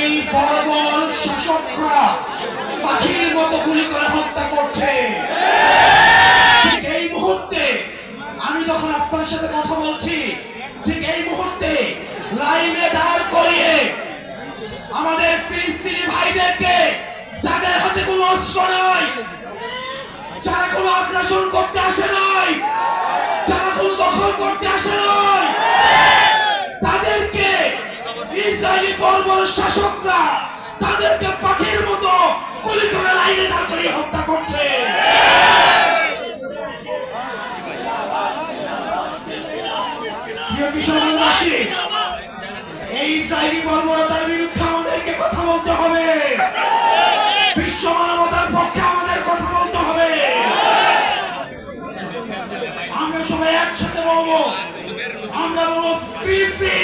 এই বর্বর শাসকরা পাখির মতো গুলি করে হত্যা করছে। ঠিক এই মুহূর্তে আমি যখন আপনার সাথে কথা বলছি, ঠিক এই মুহূর্তে লাইনে দাঁড় করিয়ে আমাদের ফিলিস্তিনি ভাইদেরকে, যাদের হাতে কোনো অস্ত্র নাই, যারা কোনো আগ্রাসন করতে আসে নাই, যারা কোনো দখল করতে আসে নাই, তাদেরকে ইসরায়েলি বর্বর শাসকরা তাদেরকে পাখির মতো গুলি করে লাইনে দাঁড় করিয়ে হত্যা করছে। প্রিয় কিশোরগঞ্জবাসী, এই ইসরায়েলি বর্বরতার বিরুদ্ধে আমাদেরকে কথা বলতে হবে। বিশ্ব মানবতার পক্ষে আমাদের কথা বলতে হবে। আমরা সবাই একসাথে বলবো, আমরা বলবো ফ্রি ফ্রি।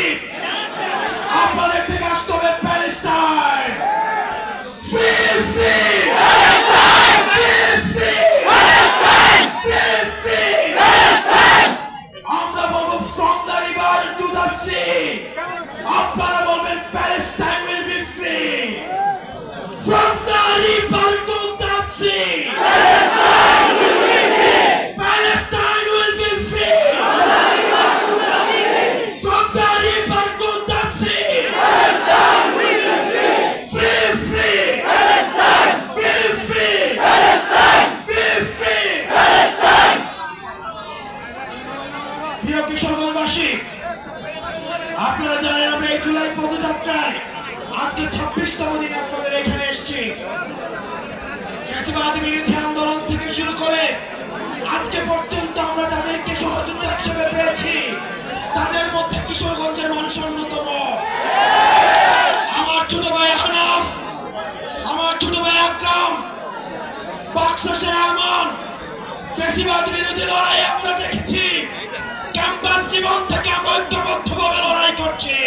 আপনাদের থেকে আসতে হবে প্যালেস্টাইন, ফ্রি ফ্রি, আমরা বলবো from the river to the sea. আপনারা বলবেন Palestine will be free, from the river to the sea. Palestine will be free from the river to the sea. Palestine will be free. Free, free. Palestine. Free, free. Palestine. Free, free. Palestine. প্রিয় কিশোরগঞ্জবাসী, আপনারা জানেন আমরা এই জুলাই পদযাত্রায় আজকে 26তম দিন আপনাদের এখানে এসেছি। ফ্যাসিবাদ বিরোধী আন্দোলন থেকে শুরু করে আজকে পর্যন্ত আমরা যাদেরকে সহযোগিতা হিসেবে পেয়েছি, তাদের মধ্যে কিশোরগঞ্জের মানুষ অন্যতম। আমার ছোট ভাই হানাফ, আমার ছোট ভাই আকরাম, বাক্সাসের আরমান, ফ্যাসিবাদ বিরোধী লড়াই আমরা দেখেছি। ক্যাম্পাস জীবন থেকে আমরা ঐক্যবদ্ধভাবে লড়াই করছি।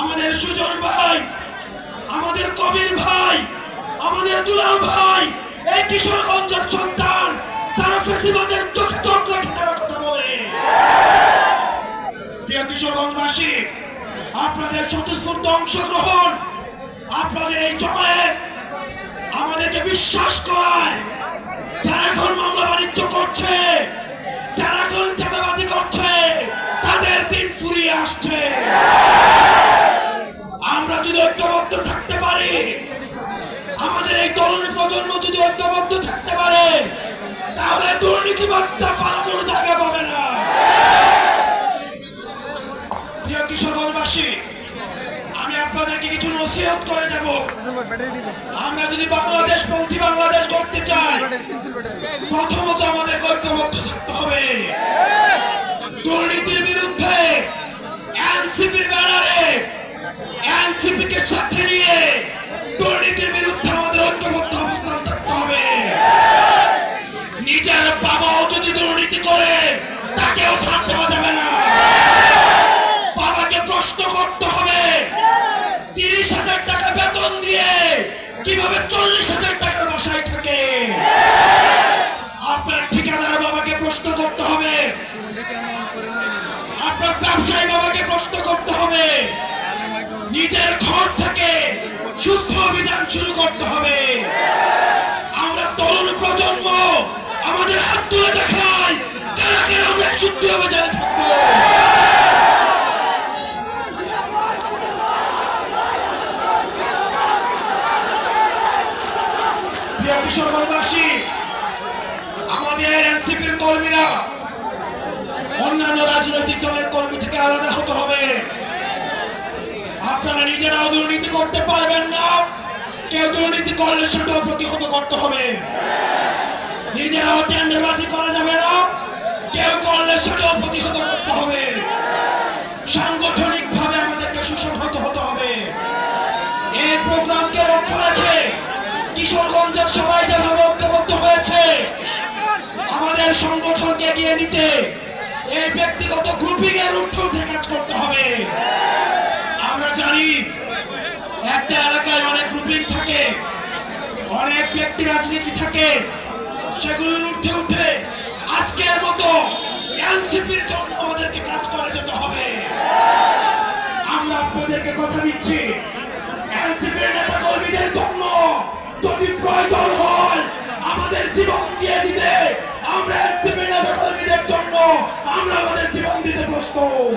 আমাদের সুজন ভাই, আমাদের কবির ভাই, আমাদের দুলাল ভাই, এই কিশোরগঞ্জের সন্তান, তারা ফ্যাসিবাদের চোখে চোখ রেখে তারা কথা বলে। প্রিয় কিশোরগঞ্জবাসী, আপনাদের স্বতঃস্ফূর্ত অংশগ্রহণ, আপনাদের এই জমায়েত আমাদেরকে বিশ্বাস করায় যারা এখন মামলা বাণিজ্য করছে, যারা এখন চাঁদাবাজি করছে, তাদের দিন ফুরিয়ে আসছে। আমরা যদি ঐক্যবদ্ধ থাকতে পারি, আমাদের এই তরুণ প্রজন্ম যদি ঐক্যবদ্ধ থাকতে পারে, তাহলে দুর্নীতিবাদটা পালানোর জায়গা পাবে না। প্রিয় কিশোরগঞ্জবাসী, আমি আপনাদেরকে কিছু নসিহত করে যাব। আমরা যদি বাংলাদেশপন্থী বাংলাদেশ গড়তে চাই, প্রথমত আমাদের ঐক্যবদ্ধ থাকতে হবে। দুর্নীতির বিরুদ্ধে এনসিপির ব্যানারে, এনসিপিকে সাথে নিয়ে দুর্নীতির বিরুদ্ধে আমাদের ঐক্যবদ্ধ অবস্থান থাকতে হবে। নিজের বাবাও যদি দুর্নীতি করে, তাকেও ছাড় দেওয়া যাবে না। বাবাকে প্রশ্ন করতে হবে, 30,000 টাকা বেতন দিয়ে কিভাবে 40,000 টাকার বাসায় থাকে। আপনার ঠিকাদার বাবাকে প্রশ্ন করতে হবে, আপনার ব্যবসায়ী বাবাকে প্রশ্ন করতে হবে। নিজের ঘর থেকে শুদ্ধ অভিযান শুরু করতে হবে। আমরা তরুণ প্রজন্ম আমাদের হাত তুলে দেখাই, কারা কারা আমরা শুদ্ধ অভিযানে থাকবো। প্রিয় কিশোরগঞ্জবাসী, আমাদের এনসিপির কর্মীরা অন্যান্য রাজনৈতিক দলের কর্মী থেকে আলাদা হতে হবে। আপনারা নিজেরাও দুর্নীতি করতে পারবেন না, কেউ দুর্নীতি করলে সেটাও প্রতিহত করতে হবে। নিজেরাও টেন্ডারবাজি করা যাবে না, কেউ করলে সেটাও প্রতিহত করতে হবে। সাংগঠনিক ভাবে আমাদেরকে সুসংহত হতে হবে। এই প্রোগ্রামকে লক্ষ্য রেখে কিশোরগঞ্জের সবাই যেভাবে ঐক্যবদ্ধ হয়েছে, আমাদের সংগঠনকে এগিয়ে নিতে এই ব্যক্তিগত গ্রুপিং এর ঊর্ধ্বে উঠে কাজ করতে হবে। আমরা জানি একটা এলাকায় অনেক গ্রুপিং থাকে, অনেক ব্যক্তি রাজনীতি থাকে, সেগুলোর ঊর্ধ্বে উঠে আজকের মতো এনসিপির জন্য আমাদেরকে কাজ করে যেতে হবে। আমরা আপনাদেরকে কথা দিচ্ছি, এনসিপির নেতা কর্মীদের জন্য যদি প্রয়োজন হয় আমাদের জীবন দিয়ে দিতে, আমরা এনসিপির নেতা কর্মীদের জন্য আমরা আমাদের জীবন দিতে প্রস্তুত।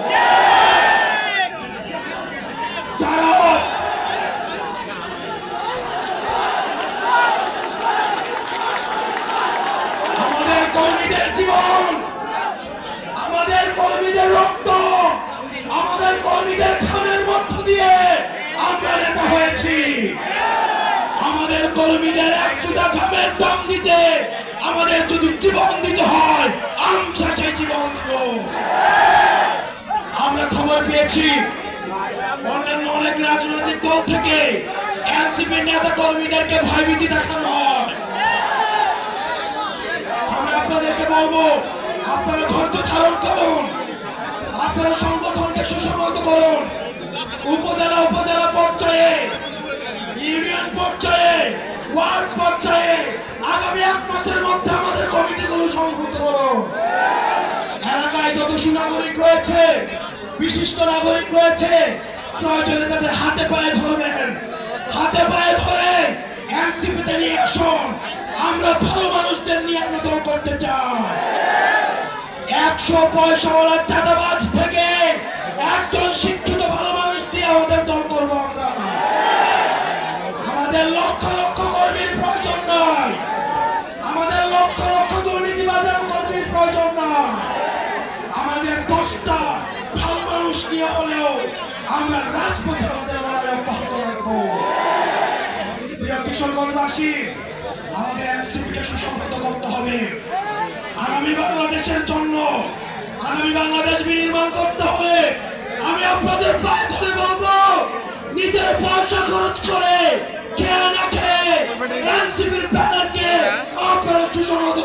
যারা আমাদের কর্মীদের জীবন, আমাদের কর্মীদের রক্ত, আমাদের কর্মীদের ঘামের মধ্য দিয়ে আমরা নেতা হয়েছি, আমাদের কর্মীদের একশোটা ঘামের দাম দিতে আমাদের যদি জীবন দিতে হয় আমরা সেই জীবন দিব। আমরা খবর পেয়েছি অন্যান্য অনেক রাজনৈতিক দল থেকে এনসিপির নেতা কর্মীদেরকে ভয়ভীতি দেখানো হয়। আমরা আপনাদেরকে বলবো, আপনারা ধৈর্য ধারণ করুন, আপনারা সংগঠনকে সুসংহত করুন। উপজেলা পর্যায়ে, ইউনিয়ন পর্যায়ে, ওয়ার্ড পর্যায়ে আগামী 1 মাসের মধ্যে আমাদের কমিটিগুলো সংহত করুন। এলাকায় যত সুনাগরিক রয়েছে, বিশিষ্ট নাগরিক রয়েছে, প্রয়োজনে তাদের হাতে পায়ে ধরবেন, হাতে পায়ে ধরে এনসিপিতে নিয়ে আসুন। আমরা ভালো মানুষদের নিয়ে আমরা দল করতে চাই। 100 পয়সাওয়ালা চাঁদাবাজ থেকে একজন শিক্ষিত ভালো মানুষ দিয়ে আমাদের দল করব আমরা। আমাদের লক্ষ লক্ষ কর্মীর প্রয়োজন নয়, আমাদের লক্ষ লক্ষ দুর্নীতিবাজার কর্মীর প্রয়োজন নয়। আমাদের 10টা ভালো মানুষ নিয়ে হলেও আমরা রাজপথে আমাদের লড়াই অব্যাহত রাখবো। প্রিয় কিশোরগঞ্জবাসী, আমাদের এনসিপিকে সুসংহত করতে হবে। আগামী বাংলাদেশের জন্য আগামী বাংলাদেশ বিনির্মাণ করতে হবে। আমি আপনাদের পায়ে ধরে বলবো, নিজের পয়সা খরচ করে খেয়ে না খেয়ে এনসিপির ব্যানারকে আপনারা সুসংহত